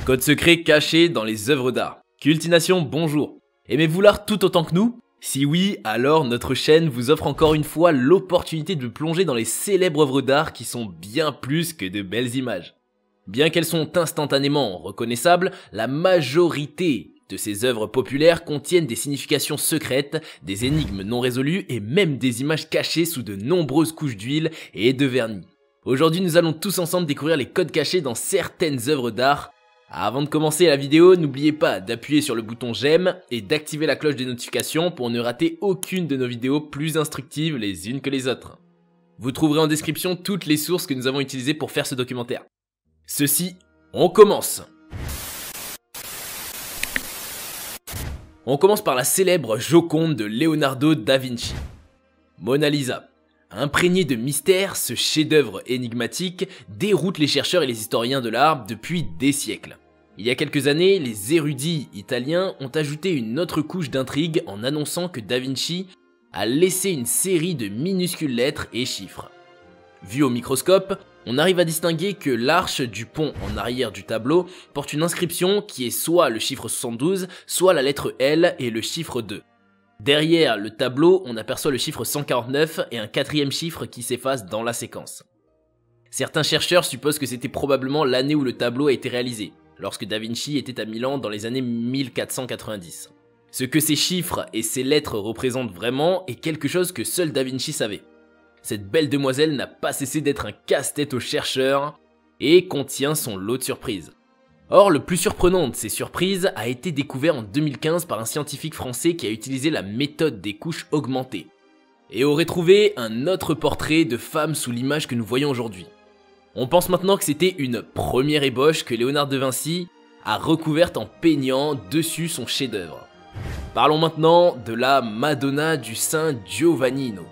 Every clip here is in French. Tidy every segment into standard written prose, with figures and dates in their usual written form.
Code secret caché dans les œuvres d'art. Cultination, bonjour. Aimez-vous l'art tout autant que nous? Si oui, alors notre chaîne vous offre encore une fois l'opportunité de plonger dans les célèbres œuvres d'art qui sont bien plus que de belles images. Bien qu'elles sont instantanément reconnaissables, la majorité de ces œuvres populaires contiennent des significations secrètes, des énigmes non résolues et même des images cachées sous de nombreuses couches d'huile et de vernis. Aujourd'hui, nous allons tous ensemble découvrir les codes cachés dans certaines œuvres d'art. Avant de commencer la vidéo, n'oubliez pas d'appuyer sur le bouton j'aime et d'activer la cloche des notifications pour ne rater aucune de nos vidéos plus instructives les unes que les autres. Vous trouverez en description toutes les sources que nous avons utilisées pour faire ce documentaire. Ceci, on commence! On commence par la célèbre Joconde de Leonardo da Vinci. Mona Lisa. Imprégné de mystère, ce chef-d'œuvre énigmatique déroute les chercheurs et les historiens de l'art depuis des siècles. Il y a quelques années, les érudits italiens ont ajouté une autre couche d'intrigue en annonçant que Da Vinci a laissé une série de minuscules lettres et chiffres. Vu au microscope, on arrive à distinguer que l'arche du pont en arrière du tableau porte une inscription qui est soit le chiffre 72, soit la lettre L et le chiffre 2. Derrière le tableau, on aperçoit le chiffre 149 et un quatrième chiffre qui s'efface dans la séquence. Certains chercheurs supposent que c'était probablement l'année où le tableau a été réalisé, lorsque Da Vinci était à Milan dans les années 1490. Ce que ces chiffres et ces lettres représentent vraiment est quelque chose que seul Da Vinci savait. Cette belle demoiselle n'a pas cessé d'être un casse-tête aux chercheurs et contient son lot de surprises. Or, le plus surprenant de ces surprises a été découvert en 2015 par un scientifique français qui a utilisé la méthode des couches augmentées et aurait trouvé un autre portrait de femme sous l'image que nous voyons aujourd'hui. On pense maintenant que c'était une première ébauche que Léonard de Vinci a recouverte en peignant dessus son chef-d'œuvre. Parlons maintenant de la Madonna du Saint Giovannino.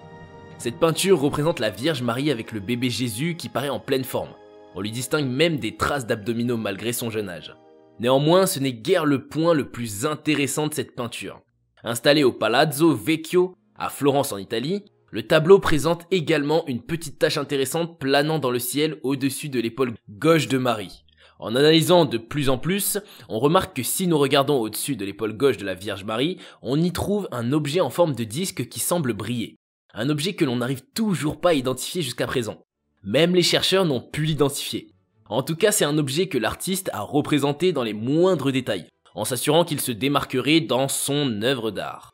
Cette peinture représente la Vierge Marie avec le bébé Jésus qui paraît en pleine forme. On lui distingue même des traces d'abdominaux malgré son jeune âge. Néanmoins, ce n'est guère le point le plus intéressant de cette peinture. Installé au Palazzo Vecchio, à Florence en Italie, le tableau présente également une petite tache intéressante planant dans le ciel au-dessus de l'épaule gauche de Marie. En analysant de plus en plus, on remarque que si nous regardons au-dessus de l'épaule gauche de la Vierge Marie, on y trouve un objet en forme de disque qui semble briller. Un objet que l'on n'arrive toujours pas à identifier jusqu'à présent. Même les chercheurs n'ont pu l'identifier. En tout cas, c'est un objet que l'artiste a représenté dans les moindres détails, en s'assurant qu'il se démarquerait dans son œuvre d'art.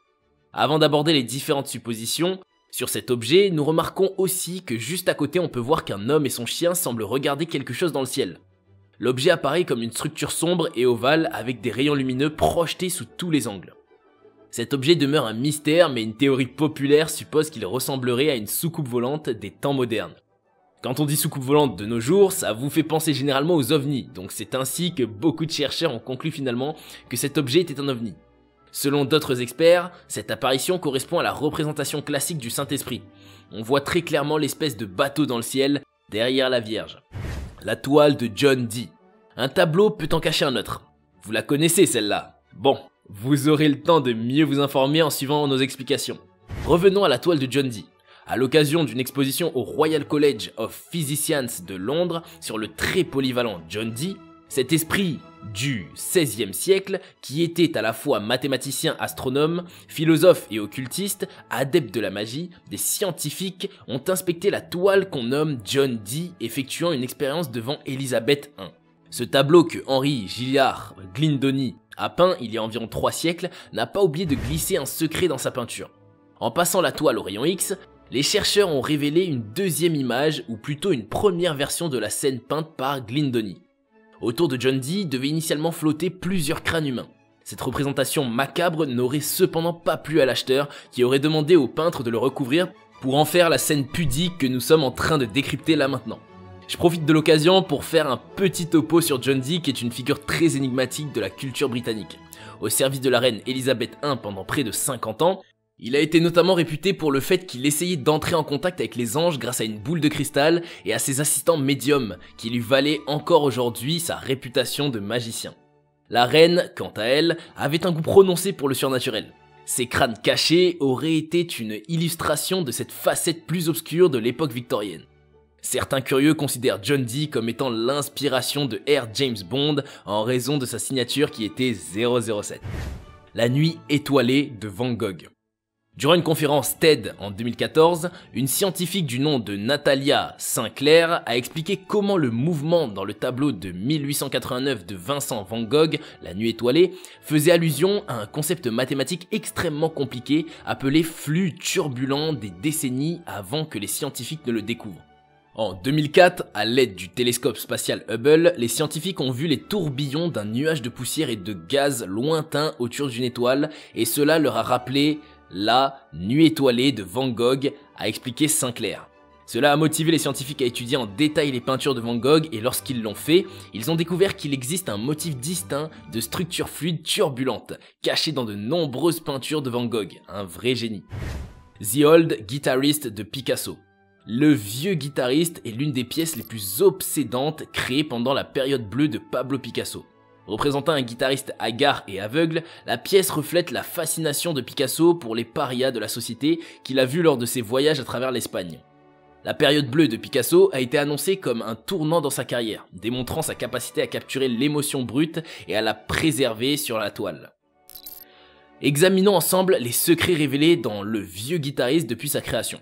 Avant d'aborder les différentes suppositions sur cet objet, nous remarquons aussi que juste à côté on peut voir qu'un homme et son chien semblent regarder quelque chose dans le ciel. L'objet apparaît comme une structure sombre et ovale avec des rayons lumineux projetés sous tous les angles. Cet objet demeure un mystère, mais une théorie populaire suppose qu'il ressemblerait à une soucoupe volante des temps modernes. Quand on dit soucoupe volante de nos jours, ça vous fait penser généralement aux ovnis, donc c'est ainsi que beaucoup de chercheurs ont conclu finalement que cet objet était un ovni. Selon d'autres experts, cette apparition correspond à la représentation classique du Saint-Esprit. On voit très clairement l'espèce de bateau dans le ciel, derrière la Vierge. La toile de John Dee. Un tableau peut en cacher un autre. Vous la connaissez celle-là? Bon, vous aurez le temps de mieux vous informer en suivant nos explications. Revenons à la toile de John Dee. À l'occasion d'une exposition au Royal College of Physicians de Londres sur le très polyvalent John Dee, cet esprit du XVIe siècle, qui était à la fois mathématicien, astronome, philosophe et occultiste, adepte de la magie, des scientifiques ont inspecté la toile qu'on nomme John Dee, effectuant une expérience devant Élisabeth I. Ce tableau que Henry Gilliard Glindoni a peint il y a environ 3 siècles n'a pas oublié de glisser un secret dans sa peinture. En passant la toile au rayon X, les chercheurs ont révélé une deuxième image, ou plutôt une première version de la scène peinte par Glindoni. Autour de John Dee devaient initialement flotter plusieurs crânes humains. Cette représentation macabre n'aurait cependant pas plu à l'acheteur, qui aurait demandé au peintre de le recouvrir pour en faire la scène pudique que nous sommes en train de décrypter là maintenant. Je profite de l'occasion pour faire un petit topo sur John Dee, qui est une figure très énigmatique de la culture britannique. Au service de la reine Élisabeth I pendant près de 50 ans, il a été notamment réputé pour le fait qu'il essayait d'entrer en contact avec les anges grâce à une boule de cristal et à ses assistants médiums, qui lui valaient encore aujourd'hui sa réputation de magicien. La reine, quant à elle, avait un goût prononcé pour le surnaturel. Ses crânes cachés auraient été une illustration de cette facette plus obscure de l'époque victorienne. Certains curieux considèrent John Dee comme étant l'inspiration de R. James Bond en raison de sa signature qui était 007. La nuit étoilée de Van Gogh. Durant une conférence TED en 2014, une scientifique du nom de Natalia Sinclair a expliqué comment le mouvement dans le tableau de 1889 de Vincent Van Gogh, La nuit étoilée, faisait allusion à un concept mathématique extrêmement compliqué appelé flux turbulent des décennies avant que les scientifiques ne le découvrent. En 2004, à l'aide du télescope spatial Hubble, les scientifiques ont vu les tourbillons d'un nuage de poussière et de gaz lointain autour d'une étoile et cela leur a rappelé la nuit étoilée de Van Gogh, a expliqué Sinclair. Cela a motivé les scientifiques à étudier en détail les peintures de Van Gogh et lorsqu'ils l'ont fait, ils ont découvert qu'il existe un motif distinct de structure fluide turbulente, caché dans de nombreuses peintures de Van Gogh, un vrai génie. The Old Guitarist de Picasso. Le vieux guitariste est l'une des pièces les plus obsédantes créées pendant la période bleue de Pablo Picasso. Représentant un guitariste hagard et aveugle, la pièce reflète la fascination de Picasso pour les parias de la société qu'il a vu lors de ses voyages à travers l'Espagne. La période bleue de Picasso a été annoncée comme un tournant dans sa carrière, démontrant sa capacité à capturer l'émotion brute et à la préserver sur la toile. Examinons ensemble les secrets révélés dans Le vieux guitariste depuis sa création.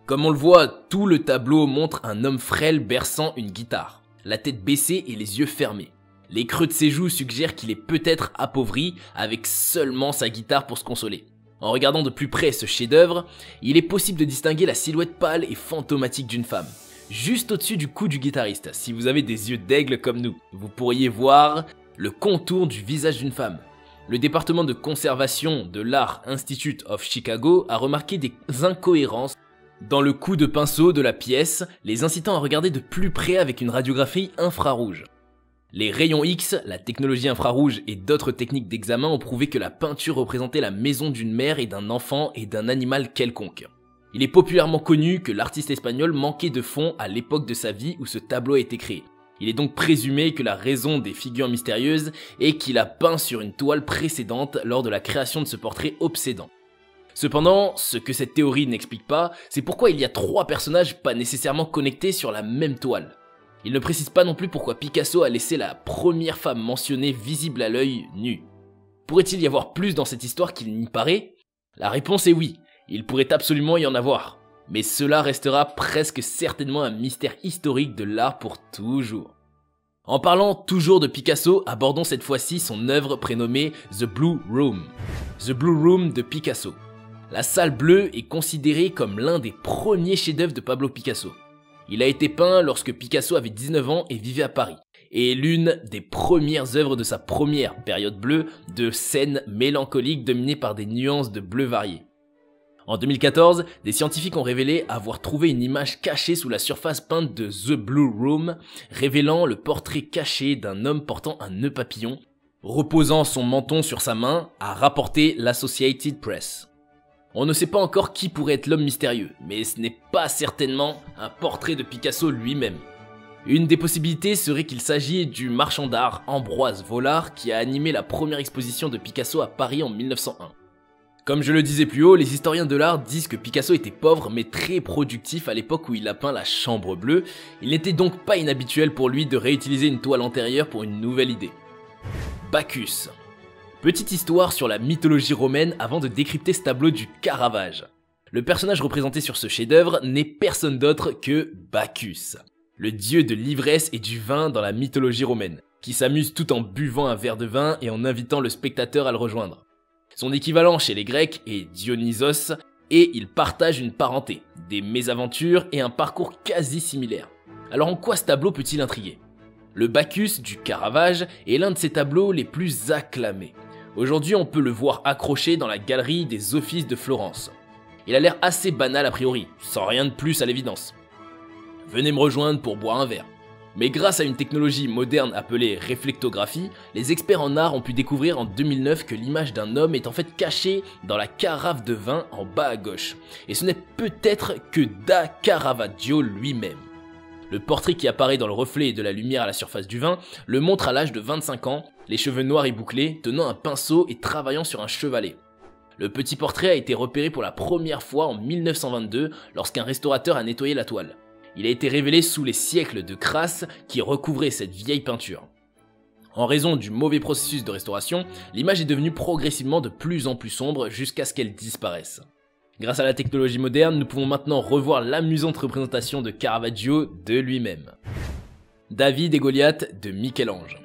Comme on le voit, tout le tableau montre un homme frêle berçant une guitare, la tête baissée et les yeux fermés. Les creux de ses joues suggèrent qu'il est peut-être appauvri avec seulement sa guitare pour se consoler. En regardant de plus près ce chef-d'œuvre, il est possible de distinguer la silhouette pâle et fantomatique d'une femme. Juste au-dessus du cou du guitariste, si vous avez des yeux d'aigle comme nous, vous pourriez voir le contour du visage d'une femme. Le département de conservation de l'Art Institute of Chicago a remarqué des incohérences dans le coup de pinceau de la pièce, les incitant à regarder de plus près avec une radiographie infrarouge. Les rayons X, la technologie infrarouge et d'autres techniques d'examen ont prouvé que la peinture représentait la maison d'une mère et d'un enfant et d'un animal quelconque. Il est populairement connu que l'artiste espagnol manquait de fonds à l'époque de sa vie où ce tableau a été créé. Il est donc présumé que la raison des figures mystérieuses est qu'il a peint sur une toile précédente lors de la création de ce portrait obsédant. Cependant, ce que cette théorie n'explique pas, c'est pourquoi il y a 3 personnages pas nécessairement connectés sur la même toile. Il ne précise pas non plus pourquoi Picasso a laissé la première femme mentionnée visible à l'œil nue. Pourrait-il y avoir plus dans cette histoire qu'il n'y paraît? La réponse est oui, il pourrait absolument y en avoir. Mais cela restera presque certainement un mystère historique de l'art pour toujours. En parlant toujours de Picasso, abordons cette fois-ci son œuvre prénommée The Blue Room. The Blue Room de Picasso. La salle bleue est considérée comme l'un des premiers chefs-d'œuvre de Pablo Picasso. Il a été peint lorsque Picasso avait 19 ans et vivait à Paris, et est l'une des premières œuvres de sa première période bleue de scènes mélancoliques dominées par des nuances de bleu variées. En 2014, des scientifiques ont révélé avoir trouvé une image cachée sous la surface peinte de The Blue Room, révélant le portrait caché d'un homme portant un nœud papillon, reposant son menton sur sa main, a rapporté l'Associated Press. On ne sait pas encore qui pourrait être l'homme mystérieux, mais ce n'est pas certainement un portrait de Picasso lui-même. Une des possibilités serait qu'il s'agit du marchand d'art Ambroise Vollard qui a animé la première exposition de Picasso à Paris en 1901. Comme je le disais plus haut, les historiens de l'art disent que Picasso était pauvre mais très productif à l'époque où il a peint la Chambre bleue, il n'était donc pas inhabituel pour lui de réutiliser une toile antérieure pour une nouvelle idée. Bacchus. Petite histoire sur la mythologie romaine avant de décrypter ce tableau du Caravage. Le personnage représenté sur ce chef-d'œuvre n'est personne d'autre que Bacchus, le dieu de l'ivresse et du vin dans la mythologie romaine, qui s'amuse tout en buvant un verre de vin et en invitant le spectateur à le rejoindre. Son équivalent chez les Grecs est Dionysos et ils partagent une parenté, des mésaventures et un parcours quasi similaire. Alors en quoi ce tableau peut-il intriguer? Le Bacchus du Caravage est l'un de ses tableaux les plus acclamés. Aujourd'hui, on peut le voir accroché dans la galerie des Offices de Florence. Il a l'air assez banal a priori, sans rien de plus à l'évidence. Venez me rejoindre pour boire un verre. Mais grâce à une technologie moderne appelée réflectographie, les experts en art ont pu découvrir en 2009 que l'image d'un homme est en fait cachée dans la carafe de vin en bas à gauche. Et ce n'est peut-être que Da Caravaggio lui-même. Le portrait qui apparaît dans le reflet de la lumière à la surface du vin le montre à l'âge de 25 ans, les cheveux noirs et bouclés, tenant un pinceau et travaillant sur un chevalet. Le petit portrait a été repéré pour la première fois en 1922 lorsqu'un restaurateur a nettoyé la toile. Il a été révélé sous les siècles de crasse qui recouvraient cette vieille peinture. En raison du mauvais processus de restauration, l'image est devenue progressivement de plus en plus sombre jusqu'à ce qu'elle disparaisse. Grâce à la technologie moderne, nous pouvons maintenant revoir l'amusante représentation de Caravaggio de lui-même. David et Goliath de Michel-Ange.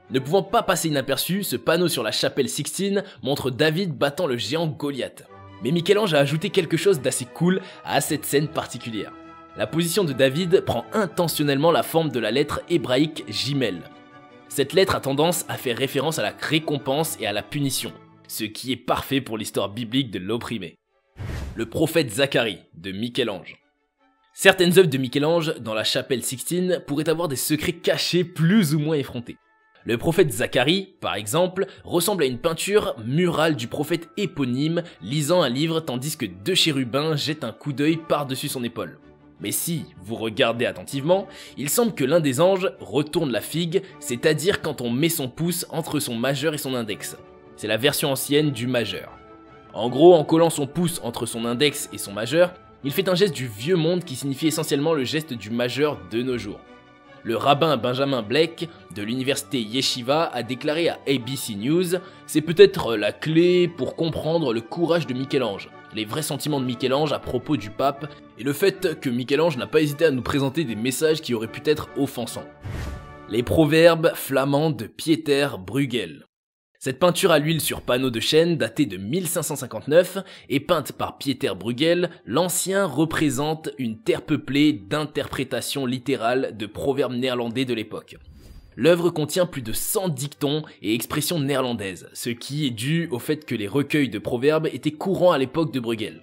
Ne pouvant pas passer inaperçu, ce panneau sur la chapelle Sixtine montre David battant le géant Goliath. Mais Michel-Ange a ajouté quelque chose d'assez cool à cette scène particulière. La position de David prend intentionnellement la forme de la lettre hébraïque Gimel. Cette lettre a tendance à faire référence à la récompense et à la punition, ce qui est parfait pour l'histoire biblique de l'opprimé. Le prophète Zacharie de Michel-Ange. Certaines œuvres de Michel-Ange dans la chapelle Sixtine pourraient avoir des secrets cachés plus ou moins effrontés. Le prophète Zacharie, par exemple, ressemble à une peinture murale du prophète éponyme lisant un livre tandis que deux chérubins jettent un coup d'œil par-dessus son épaule. Mais si vous regardez attentivement, il semble que l'un des anges retourne la figue, c'est-à-dire quand on met son pouce entre son majeur et son index. C'est la version ancienne du majeur. En gros, en collant son pouce entre son index et son majeur, il fait un geste du vieux monde qui signifie essentiellement le geste du majeur de nos jours. Le rabbin Benjamin Blake de l'université Yeshiva a déclaré à ABC News « C'est peut-être la clé pour comprendre le courage de Michel-Ange, les vrais sentiments de Michel-Ange à propos du pape et le fait que Michel-Ange n'a pas hésité à nous présenter des messages qui auraient pu être offensants. » Les proverbes flamands de Pieter Bruegel. Cette peinture à l'huile sur panneau de chêne datée de 1559 et peinte par Pieter Bruegel, l'ancien représente une terre peuplée d'interprétations littérales de proverbes néerlandais de l'époque. L'œuvre contient plus de 100 dictons et expressions néerlandaises, ce qui est dû au fait que les recueils de proverbes étaient courants à l'époque de Bruegel.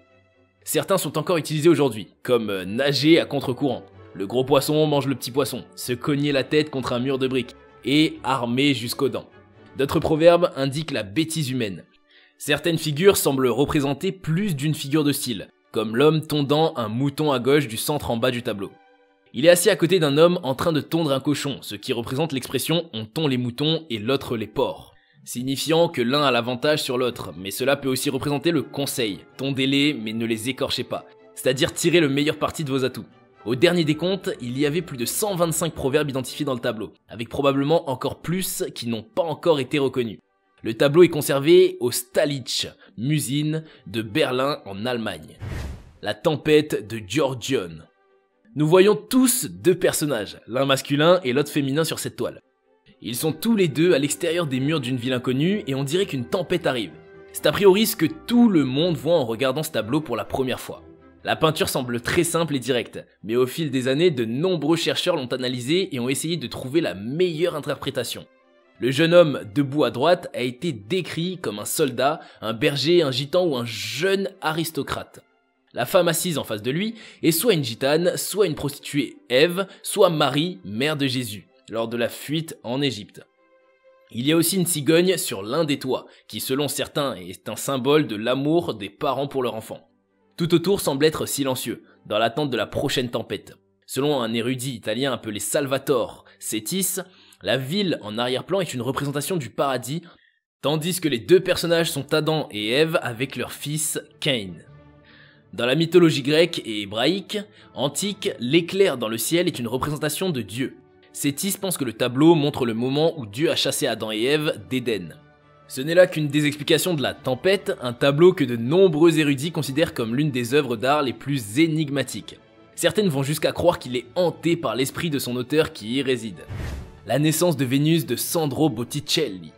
Certains sont encore utilisés aujourd'hui, comme nager à contre-courant, le gros poisson mange le petit poisson, se cogner la tête contre un mur de briques, et armé jusqu'aux dents. D'autres proverbes indiquent la bêtise humaine. Certaines figures semblent représenter plus d'une figure de style, comme l'homme tondant un mouton à gauche du centre en bas du tableau. Il est assis à côté d'un homme en train de tondre un cochon, ce qui représente l'expression « on tond les moutons et l'autre les porcs », signifiant que l'un a l'avantage sur l'autre, mais cela peut aussi représenter le conseil « tondez-les mais ne les écorchez pas », c'est-à-dire tirer le meilleur parti de vos atouts. Au dernier décompte, il y avait plus de 125 proverbes identifiés dans le tableau, avec probablement encore plus qui n'ont pas encore été reconnus. Le tableau est conservé au Stalitz Museum de Berlin en Allemagne. La tempête de Giorgione. Nous voyons tous deux personnages, l'un masculin et l'autre féminin sur cette toile. Ils sont tous les deux à l'extérieur des murs d'une ville inconnue et on dirait qu'une tempête arrive. C'est a priori ce que tout le monde voit en regardant ce tableau pour la première fois. La peinture semble très simple et directe, mais au fil des années, de nombreux chercheurs l'ont analysée et ont essayé de trouver la meilleure interprétation. Le jeune homme debout à droite a été décrit comme un soldat, un berger, un gitan ou un jeune aristocrate. La femme assise en face de lui est soit une gitane, soit une prostituée Ève, soit Marie, mère de Jésus, lors de la fuite en Égypte. Il y a aussi une cigogne sur l'un des toits, qui selon certains est un symbole de l'amour des parents pour leur enfant. Tout autour semble être silencieux, dans l'attente de la prochaine tempête. Selon un érudit italien appelé Salvatore Cetis, la ville en arrière-plan est une représentation du paradis, tandis que les deux personnages sont Adam et Ève avec leur fils Cain. Dans la mythologie grecque et hébraïque, antique, l'éclair dans le ciel est une représentation de Dieu. Cetis pense que le tableau montre le moment où Dieu a chassé Adam et Ève d'Éden. Ce n'est là qu'une des explications de la tempête, un tableau que de nombreux érudits considèrent comme l'une des œuvres d'art les plus énigmatiques. Certaines vont jusqu'à croire qu'il est hanté par l'esprit de son auteur qui y réside. La naissance de Vénus de Sandro Botticelli.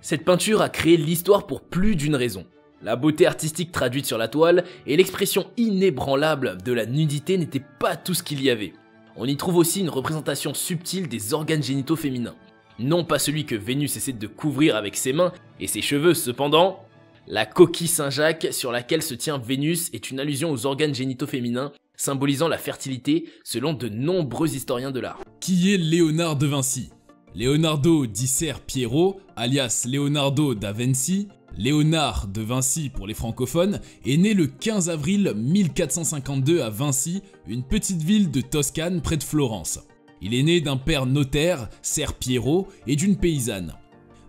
Cette peinture a créé l'histoire pour plus d'une raison. La beauté artistique traduite sur la toile et l'expression inébranlable de la nudité n'étaient pas tout ce qu'il y avait. On y trouve aussi une représentation subtile des organes génitaux féminins. Non pas celui que Vénus essaie de couvrir avec ses mains et ses cheveux cependant. La coquille Saint-Jacques sur laquelle se tient Vénus est une allusion aux organes génitaux féminins, symbolisant la fertilité selon de nombreux historiens de l'art. Qui est Léonard de Vinci? Leonardo di Ser Piero, alias Leonardo da Vinci, Léonard de Vinci pour les francophones, est né le 15 avril 1452 à Vinci, une petite ville de Toscane près de Florence. Il est né d'un père notaire, Ser Piero, et d'une paysanne.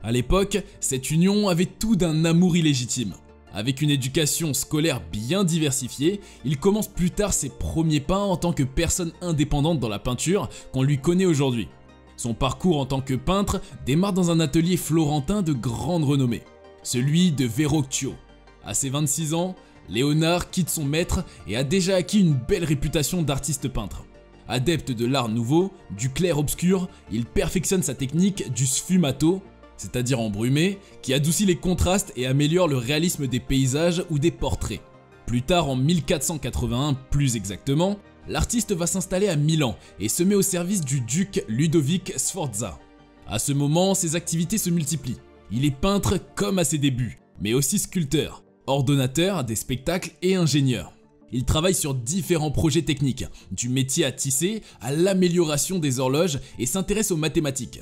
À l'époque, cette union avait tout d'un amour illégitime. Avec une éducation scolaire bien diversifiée, il commence plus tard ses premiers pas en tant que personne indépendante dans la peinture qu'on lui connaît aujourd'hui. Son parcours en tant que peintre démarre dans un atelier florentin de grande renommée, celui de Verrocchio. À ses 26 ans, Léonard quitte son maître et a déjà acquis une belle réputation d'artiste peintre. Adepte de l'art nouveau, du clair-obscur, il perfectionne sa technique du sfumato, c'est-à-dire embrumé, qui adoucit les contrastes et améliore le réalisme des paysages ou des portraits. Plus tard, en 1481 plus exactement, l'artiste va s'installer à Milan et se met au service du duc Ludovic Sforza. À ce moment, ses activités se multiplient. Il est peintre comme à ses débuts, mais aussi sculpteur, ordonnateur des spectacles et ingénieur. Il travaille sur différents projets techniques, du métier à tisser à l'amélioration des horloges et s'intéresse aux mathématiques.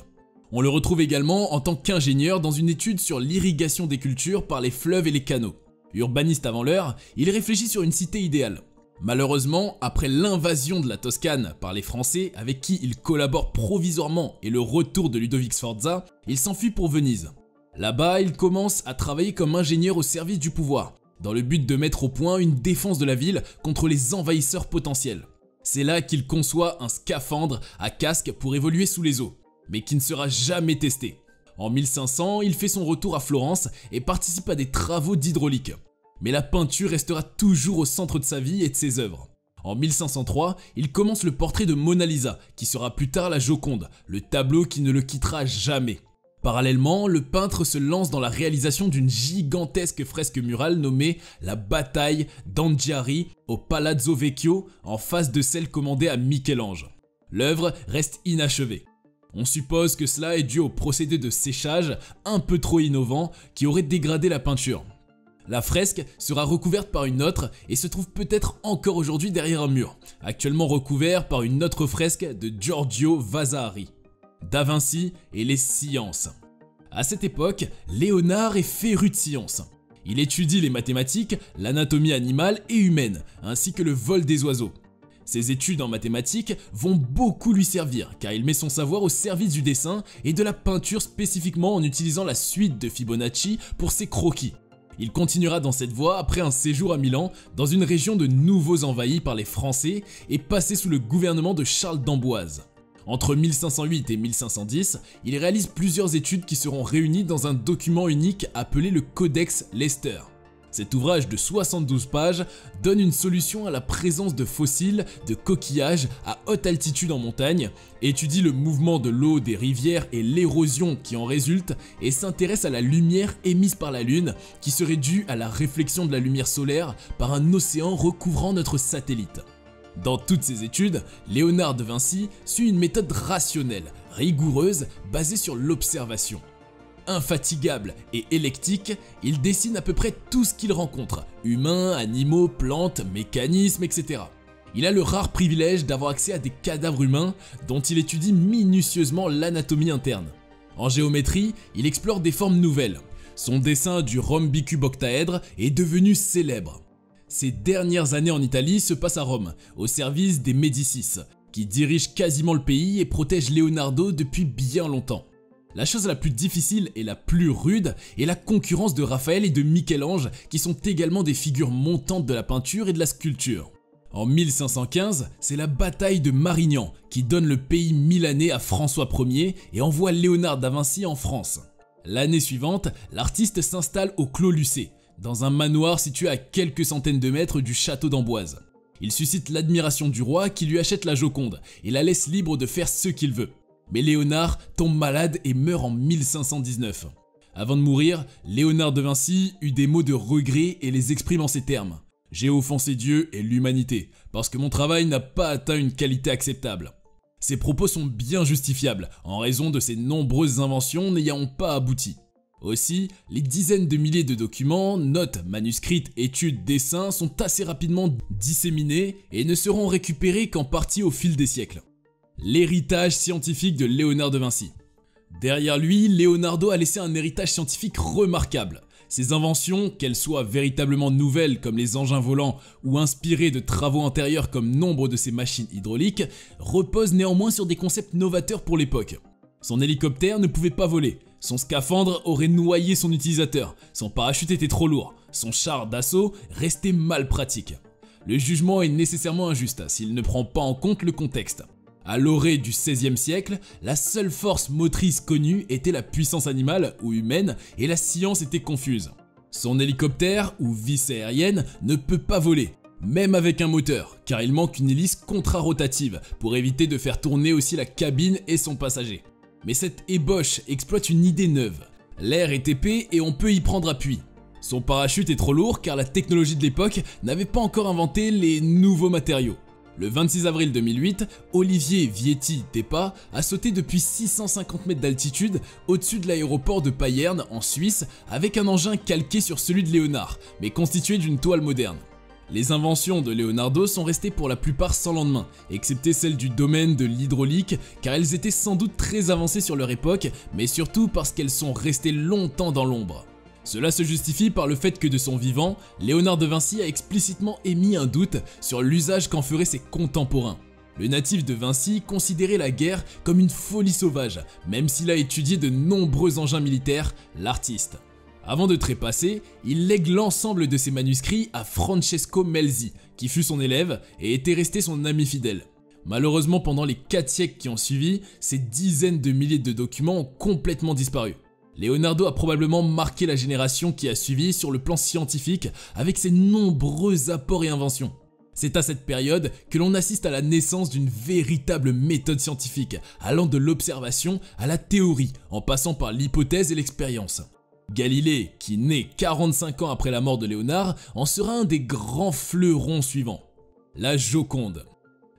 On le retrouve également en tant qu'ingénieur dans une étude sur l'irrigation des cultures par les fleuves et les canaux. Urbaniste avant l'heure, il réfléchit sur une cité idéale. Malheureusement, après l'invasion de la Toscane par les Français avec qui il collabore provisoirement et le retour de Ludovic Sforza, il s'enfuit pour Venise. Là-bas, il commence à travailler comme ingénieur au service du pouvoir, dans le but de mettre au point une défense de la ville contre les envahisseurs potentiels. C'est là qu'il conçoit un scaphandre à casque pour évoluer sous les eaux, mais qui ne sera jamais testé. En 1500, il fait son retour à Florence et participe à des travaux d'hydraulique. Mais la peinture restera toujours au centre de sa vie et de ses œuvres. En 1503, il commence le portrait de Mona Lisa, qui sera plus tard la Joconde, le tableau qui ne le quittera jamais. Parallèlement, le peintre se lance dans la réalisation d'une gigantesque fresque murale nommée la bataille d'Anghiari au Palazzo Vecchio, en face de celle commandée à Michel-Ange. L'œuvre reste inachevée. On suppose que cela est dû au procédé de séchage un peu trop innovant qui aurait dégradé la peinture. La fresque sera recouverte par une autre et se trouve peut-être encore aujourd'hui derrière un mur, actuellement recouvert par une autre fresque de Giorgio Vasari. Da Vinci et les sciences. À cette époque, Léonard est féru de sciences. Il étudie les mathématiques, l'anatomie animale et humaine, ainsi que le vol des oiseaux. Ses études en mathématiques vont beaucoup lui servir car il met son savoir au service du dessin et de la peinture spécifiquement en utilisant la suite de Fibonacci pour ses croquis. Il continuera dans cette voie après un séjour à Milan dans une région de nouveau envahie par les Français et passé sous le gouvernement de Charles d'Amboise. Entre 1508 et 1510, il réalise plusieurs études qui seront réunies dans un document unique appelé le Codex Leicester. Cet ouvrage de 72 pages donne une solution à la présence de fossiles de coquillages à haute altitude en montagne, étudie le mouvement de l'eau des rivières et l'érosion qui en résulte et s'intéresse à la lumière émise par la Lune qui serait due à la réflexion de la lumière solaire par un océan recouvrant notre satellite. Dans toutes ces études, Léonard de Vinci suit une méthode rationnelle, rigoureuse, basée sur l'observation. Infatigable et électique, il dessine à peu près tout ce qu'il rencontre, humains, animaux, plantes, mécanismes, etc. Il a le rare privilège d'avoir accès à des cadavres humains dont il étudie minutieusement l'anatomie interne. En géométrie, il explore des formes nouvelles. Son dessin du rhombicuboctaèdre est devenu célèbre. Ses dernières années en Italie se passent à Rome, au service des Médicis, qui dirigent quasiment le pays et protègent Leonardo depuis bien longtemps. La chose la plus difficile et la plus rude est la concurrence de Raphaël et de Michel-Ange qui sont également des figures montantes de la peinture et de la sculpture. En 1515, c'est la bataille de Marignan qui donne le pays milanais à François Ier et envoie Léonard da Vinci en France. L'année suivante, l'artiste s'installe au Clos Lucé, dans un manoir situé à quelques centaines de mètres du château d'Amboise. Il suscite l'admiration du roi qui lui achète la Joconde et la laisse libre de faire ce qu'il veut. Mais Léonard tombe malade et meurt en 1519. Avant de mourir, Léonard de Vinci eut des mots de regret et les exprime en ces termes. « J'ai offensé Dieu et l'humanité, parce que mon travail n'a pas atteint une qualité acceptable. » Ces propos sont bien justifiables, en raison de ses nombreuses inventions n'ayant pas abouti. Aussi, les dizaines de milliers de documents, notes, manuscrites, études, dessins sont assez rapidement disséminés et ne seront récupérés qu'en partie au fil des siècles. L'héritage scientifique de Léonard de Vinci. Derrière lui, Leonardo a laissé un héritage scientifique remarquable. Ses inventions, qu'elles soient véritablement nouvelles comme les engins volants ou inspirées de travaux antérieurs comme nombre de ses machines hydrauliques, reposent néanmoins sur des concepts novateurs pour l'époque. Son hélicoptère ne pouvait pas voler, Son scaphandre aurait noyé son utilisateur, son parachute était trop lourd, son char d'assaut restait mal pratique. Le jugement est nécessairement injuste s'il ne prend pas en compte le contexte. À l'orée du XVIe siècle, la seule force motrice connue était la puissance animale ou humaine et la science était confuse. Son hélicoptère ou vis aérienne ne peut pas voler, même avec un moteur, car il manque une hélice contrarotative pour éviter de faire tourner aussi la cabine et son passager. Mais cette ébauche exploite une idée neuve. L'air est épais et on peut y prendre appui. Son parachute est trop lourd car la technologie de l'époque n'avait pas encore inventé les nouveaux matériaux. Le 26 avril 2008, Olivier Vietti Tepa a sauté depuis 650 mètres d'altitude au-dessus de l'aéroport de Payerne en Suisse avec un engin calqué sur celui de Léonard, mais constitué d'une toile moderne. Les inventions de Leonardo sont restées pour la plupart sans lendemain, excepté celles du domaine de l'hydraulique car elles étaient sans doute très avancées sur leur époque, mais surtout parce qu'elles sont restées longtemps dans l'ombre. Cela se justifie par le fait que de son vivant, Léonard de Vinci a explicitement émis un doute sur l'usage qu'en feraient ses contemporains. Le natif de Vinci considérait la guerre comme une folie sauvage, même s'il a étudié de nombreux engins militaires, l'artiste. Avant de trépasser, il lègue l'ensemble de ses manuscrits à Francesco Melzi, qui fut son élève et était resté son ami fidèle. Malheureusement, pendant les 4 siècles qui ont suivi, ces dizaines de milliers de documents ont complètement disparu. Leonardo a probablement marqué la génération qui a suivi sur le plan scientifique avec ses nombreux apports et inventions. C'est à cette période que l'on assiste à la naissance d'une véritable méthode scientifique, allant de l'observation à la théorie, en passant par l'hypothèse et l'expérience. Galilée, qui naît 45 ans après la mort de Léonard, en sera un des grands fleurons suivants. La Joconde.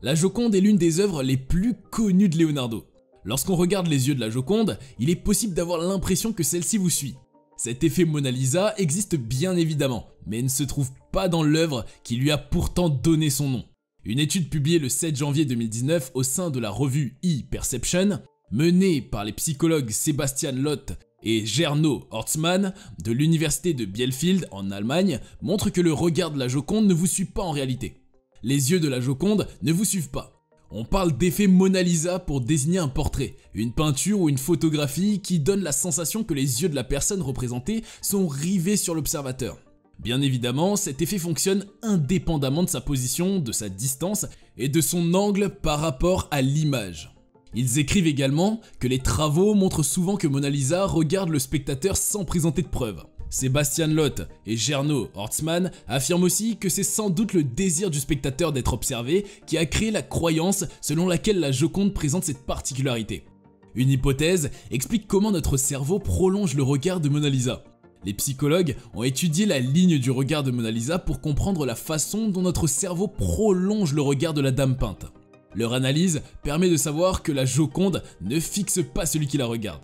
La Joconde est l'une des œuvres les plus connues de Leonardo. Lorsqu'on regarde les yeux de la Joconde, il est possible d'avoir l'impression que celle-ci vous suit. Cet effet Mona Lisa existe bien évidemment, mais ne se trouve pas dans l'œuvre qui lui a pourtant donné son nom. Une étude publiée le 7 janvier 2019 au sein de la revue e-Perception, menée par les psychologues Sebastian Lott et Gernot Horstmann de l'université de Bielefeld en Allemagne, montre que le regard de la Joconde ne vous suit pas en réalité. Les yeux de la Joconde ne vous suivent pas. On parle d'effet Mona Lisa pour désigner un portrait, une peinture ou une photographie qui donne la sensation que les yeux de la personne représentée sont rivés sur l'observateur. Bien évidemment, cet effet fonctionne indépendamment de sa position, de sa distance et de son angle par rapport à l'image. Ils écrivent également que les travaux montrent souvent que Mona Lisa regarde le spectateur sans présenter de preuves. Sebastian Lott et Gernot Horstmann affirment aussi que c'est sans doute le désir du spectateur d'être observé qui a créé la croyance selon laquelle la Joconde présente cette particularité. Une hypothèse explique comment notre cerveau prolonge le regard de Mona Lisa. Les psychologues ont étudié la ligne du regard de Mona Lisa pour comprendre la façon dont notre cerveau prolonge le regard de la dame peinte. Leur analyse permet de savoir que la Joconde ne fixe pas celui qui la regarde.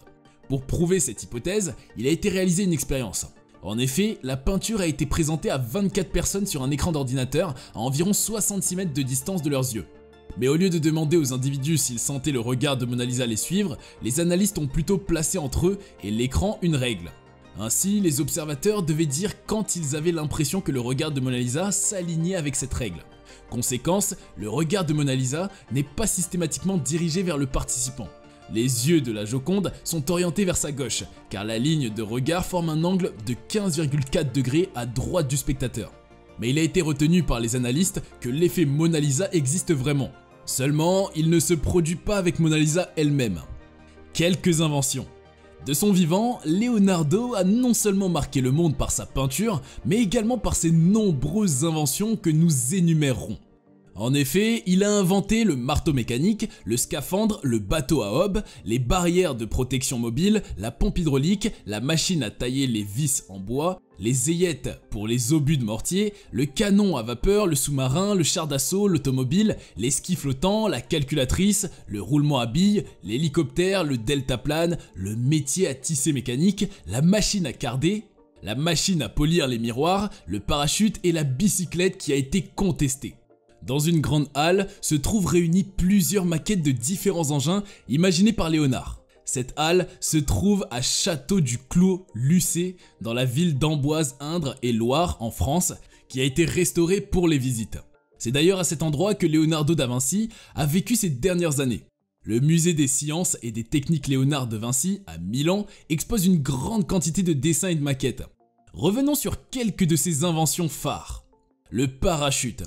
Pour prouver cette hypothèse, il a été réalisé une expérience. En effet, la peinture a été présentée à 24 personnes sur un écran d'ordinateur à environ 66 mètres de distance de leurs yeux. Mais au lieu de demander aux individus s'ils sentaient le regard de Mona Lisa les suivre, les analystes ont plutôt placé entre eux et l'écran une règle. Ainsi, les observateurs devaient dire quand ils avaient l'impression que le regard de Mona Lisa s'alignait avec cette règle. Conséquence, le regard de Mona Lisa n'est pas systématiquement dirigé vers le participant. Les yeux de la Joconde sont orientés vers sa gauche, car la ligne de regard forme un angle de 15,4 degrés à droite du spectateur. Mais il a été retenu par les analystes que l'effet Mona Lisa existe vraiment. Seulement, il ne se produit pas avec Mona Lisa elle-même. Quelques inventions. De son vivant, Leonardo a non seulement marqué le monde par sa peinture, mais également par ses nombreuses inventions que nous énumérerons. En effet, il a inventé le marteau mécanique, le scaphandre, le bateau à hob, les barrières de protection mobile, la pompe hydraulique, la machine à tailler les vis en bois, les ayettes pour les obus de mortier, le canon à vapeur, le sous-marin, le char d'assaut, l'automobile, les skis flottants, la calculatrice, le roulement à billes, l'hélicoptère, le deltaplane, le métier à tisser mécanique, la machine à carder, la machine à polir les miroirs, le parachute et la bicyclette qui a été contestée. Dans une grande halle se trouvent réunies plusieurs maquettes de différents engins imaginés par Léonard. Cette halle se trouve à Château du Clos Lucé dans la ville d'Amboise, Indre et Loire en France, qui a été restaurée pour les visites. C'est d'ailleurs à cet endroit que Leonardo da Vinci a vécu ses dernières années. Le musée des sciences et des techniques Léonard de Vinci, à Milan, expose une grande quantité de dessins et de maquettes. Revenons sur quelques de ses inventions phares. Le parachute.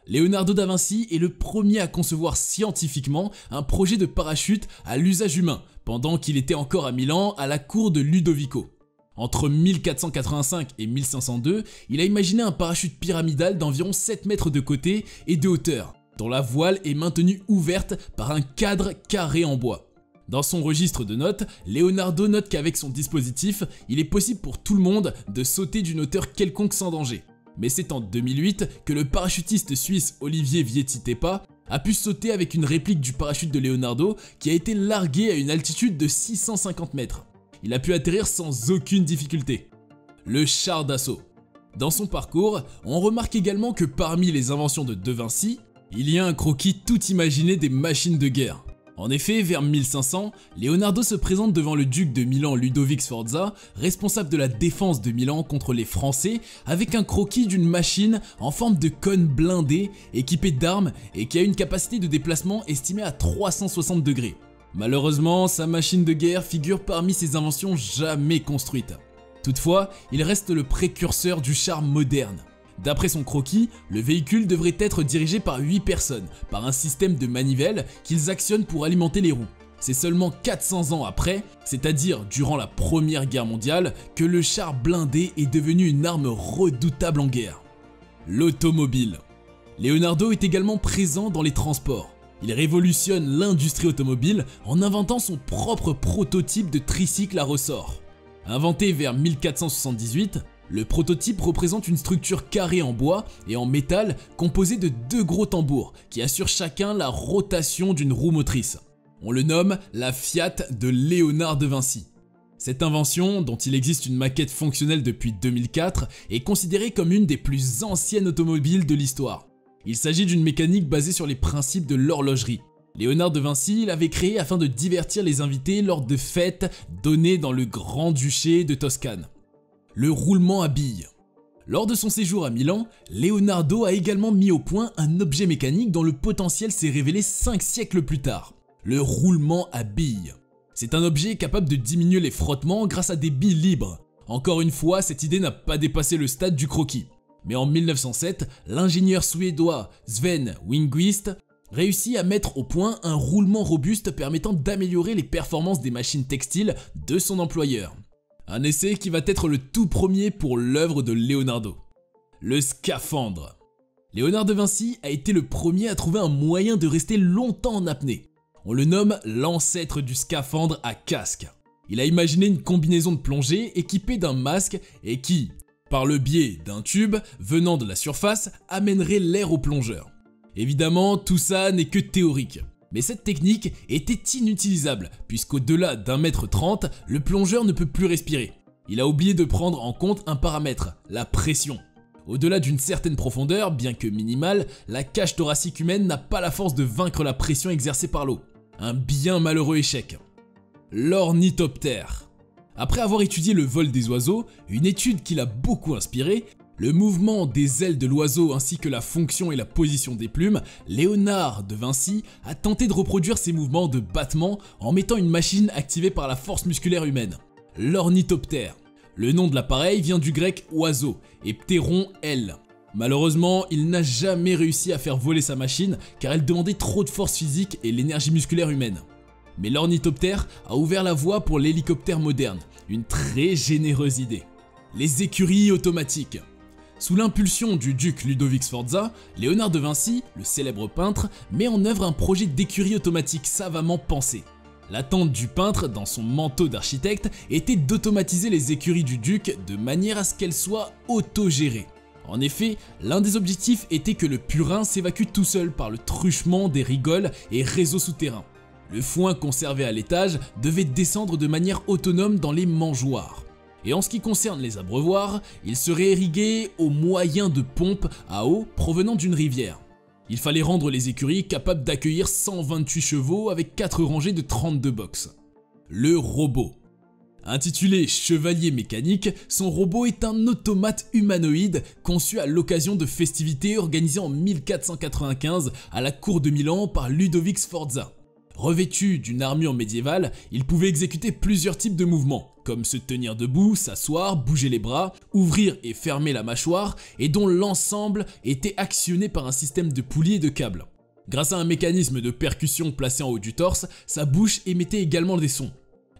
Leonardo da Vinci est le premier à concevoir scientifiquement un projet de parachute à l'usage humain, pendant qu'il était encore à Milan à la cour de Ludovico. Entre 1485 et 1502, il a imaginé un parachute pyramidal d'environ 7 mètres de côté et de hauteur, dont la voile est maintenue ouverte par un cadre carré en bois. Dans son registre de notes, Leonardo note qu'avec son dispositif, il est possible pour tout le monde de sauter d'une hauteur quelconque sans danger. Mais c'est en 2008 que le parachutiste suisse Olivier Vietti-Tepa a pu sauter avec une réplique du parachute de Leonardo qui a été largué à une altitude de 650 mètres. Il a pu atterrir sans aucune difficulté. Le char d'assaut. Dans son parcours, on remarque également que parmi les inventions de De Vinci, il y a un croquis tout imaginé des machines de guerre. En effet, vers 1500, Leonardo se présente devant le duc de Milan Ludovic Sforza, responsable de la défense de Milan contre les Français, avec un croquis d'une machine en forme de cône blindé, équipée d'armes et qui a une capacité de déplacement estimée à 360 degrés. Malheureusement, sa machine de guerre figure parmi ses inventions jamais construites. Toutefois, il reste le précurseur du char moderne. D'après son croquis, le véhicule devrait être dirigé par 8 personnes, par un système de manivelle qu'ils actionnent pour alimenter les roues. C'est seulement 400 ans après, c'est-à-dire durant la Première Guerre mondiale, que le char blindé est devenu une arme redoutable en guerre. L'automobile. Leonardo est également présent dans les transports. Il révolutionne l'industrie automobile en inventant son propre prototype de tricycle à ressort. Inventé vers 1478, le prototype représente une structure carrée en bois et en métal composée de 2 gros tambours qui assurent chacun la rotation d'une roue motrice. On le nomme la Fiat de Léonard de Vinci. Cette invention, dont il existe une maquette fonctionnelle depuis 2004, est considérée comme une des plus anciennes automobiles de l'histoire. Il s'agit d'une mécanique basée sur les principes de l'horlogerie. Léonard de Vinci l'avait créée afin de divertir les invités lors de fêtes données dans le Grand-Duché de Toscane. Le roulement à billes. Lors de son séjour à Milan, Leonardo a également mis au point un objet mécanique dont le potentiel s'est révélé 5 siècles plus tard. Le roulement à billes. C'est un objet capable de diminuer les frottements grâce à des billes libres. Encore une fois, cette idée n'a pas dépassé le stade du croquis. Mais en 1907, l'ingénieur suédois Sven Wingquist réussit à mettre au point un roulement robuste permettant d'améliorer les performances des machines textiles de son employeur. Un essai qui va être le tout premier pour l'œuvre de Leonardo. Le scaphandre. Léonard de Vinci a été le premier à trouver un moyen de rester longtemps en apnée. On le nomme l'ancêtre du scaphandre à casque. Il a imaginé une combinaison de plongée équipée d'un masque et qui, par le biais d'un tube venant de la surface, amènerait l'air au plongeur. Évidemment, tout ça n'est que théorique. Mais cette technique était inutilisable, puisqu'au-delà d'1,30 m, le plongeur ne peut plus respirer. Il a oublié de prendre en compte un paramètre, la pression. Au-delà d'une certaine profondeur, bien que minimale, la cage thoracique humaine n'a pas la force de vaincre la pression exercée par l'eau. Un bien malheureux échec. L'ornithoptère. Après avoir étudié le vol des oiseaux, une étude qui l'a beaucoup inspiré, le mouvement des ailes de l'oiseau ainsi que la fonction et la position des plumes, Léonard de Vinci a tenté de reproduire ces mouvements de battement en mettant une machine activée par la force musculaire humaine. L'ornithoptère. Le nom de l'appareil vient du grec oiseau et ptéron aile. Malheureusement, il n'a jamais réussi à faire voler sa machine car elle demandait trop de force physique et l'énergie musculaire humaine. Mais l'ornithoptère a ouvert la voie pour l'hélicoptère moderne, une très généreuse idée. Les écuries automatiques. Sous l'impulsion du duc Ludovic Sforza, Léonard de Vinci, le célèbre peintre, met en œuvre un projet d'écurie automatique savamment pensé. L'attente du peintre, dans son manteau d'architecte, était d'automatiser les écuries du duc de manière à ce qu'elles soient autogérées. En effet, l'un des objectifs était que le purin s'évacue tout seul par le truchement des rigoles et réseaux souterrains. Le foin conservé à l'étage devait descendre de manière autonome dans les mangeoires. Et en ce qui concerne les abreuvoirs, ils seraient irrigués au moyen de pompes à eau provenant d'une rivière. Il fallait rendre les écuries capables d'accueillir 128 chevaux avec 4 rangées de 32 box. Le robot. Intitulé Chevalier mécanique, son robot est un automate humanoïde conçu à l'occasion de festivités organisées en 1495 à la cour de Milan par Ludovic Sforza. Revêtu d'une armure médiévale, il pouvait exécuter plusieurs types de mouvements, comme se tenir debout, s'asseoir, bouger les bras, ouvrir et fermer la mâchoire, et dont l'ensemble était actionné par un système de poulies et de câbles. Grâce à un mécanisme de percussion placé en haut du torse, sa bouche émettait également des sons.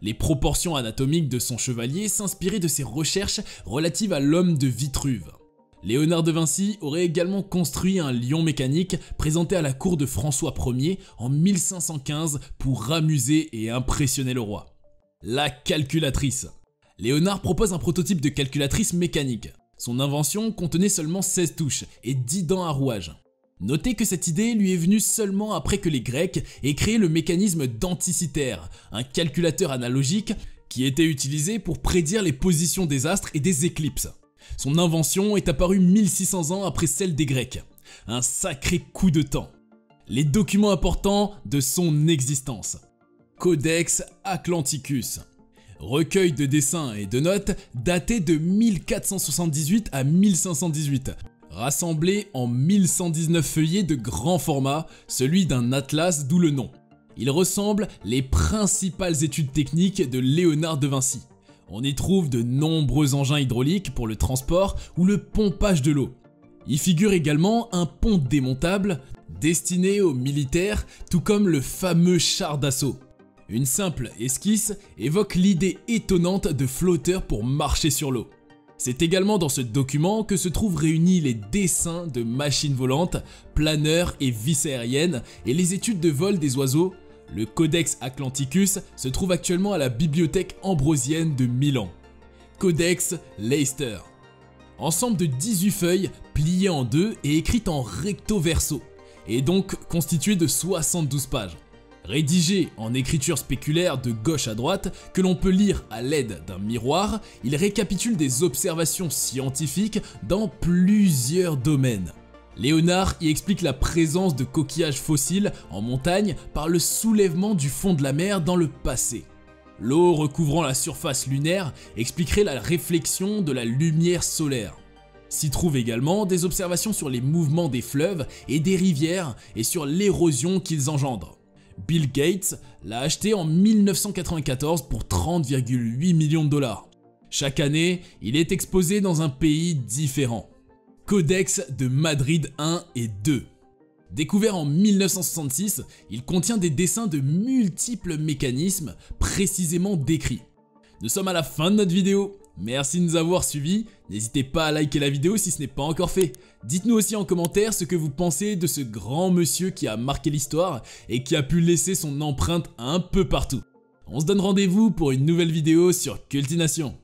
Les proportions anatomiques de son chevalier s'inspiraient de ses recherches relatives à l'homme de Vitruve. Léonard de Vinci aurait également construit un lion mécanique présenté à la cour de François Ier en 1515 pour amuser et impressionner le roi. La calculatrice. Léonard propose un prototype de calculatrice mécanique. Son invention contenait seulement 16 touches et 10 dents à rouage. Notez que cette idée lui est venue seulement après que les Grecs aient créé le mécanisme d'Anticythère, un calculateur analogique qui était utilisé pour prédire les positions des astres et des éclipses. Son invention est apparue 1600 ans après celle des Grecs. Un sacré coup de temps. Les documents importants de son existence. Codex Atlanticus. Recueil de dessins et de notes daté de 1478 à 1518. Rassemblé en 1119 feuillets de grand format, celui d'un atlas d'où le nom. Il ressemble les principales études techniques de Léonard de Vinci. On y trouve de nombreux engins hydrauliques pour le transport ou le pompage de l'eau. Y figure également un pont démontable destiné aux militaires, tout comme le fameux char d'assaut. Une simple esquisse évoque l'idée étonnante de flotteurs pour marcher sur l'eau. C'est également dans ce document que se trouvent réunis les dessins de machines volantes, planeurs et vis aériennes et les études de vol des oiseaux. Le Codex Atlanticus se trouve actuellement à la bibliothèque ambrosienne de Milan. Codex Leicester. Ensemble de 18 feuilles pliées en deux et écrites en recto verso, et donc constitué de 72 pages. Rédigé en écriture spéculaire de gauche à droite, que l'on peut lire à l'aide d'un miroir, il récapitule des observations scientifiques dans plusieurs domaines. Léonard y explique la présence de coquillages fossiles en montagne par le soulèvement du fond de la mer dans le passé. L'eau recouvrant la surface lunaire expliquerait la réflexion de la lumière solaire. S'y trouvent également des observations sur les mouvements des fleuves et des rivières et sur l'érosion qu'ils engendrent. Bill Gates l'a acheté en 1994 pour 30,8 millions de dollars. Chaque année, il est exposé dans un pays différent. Codex de Madrid 1 et 2. Découvert en 1966, il contient des dessins de multiples mécanismes précisément décrits. Nous sommes à la fin de notre vidéo. Merci de nous avoir suivis. N'hésitez pas à liker la vidéo si ce n'est pas encore fait. Dites-nous aussi en commentaire ce que vous pensez de ce grand monsieur qui a marqué l'histoire et qui a pu laisser son empreinte un peu partout. On se donne rendez-vous pour une nouvelle vidéo sur Cultination.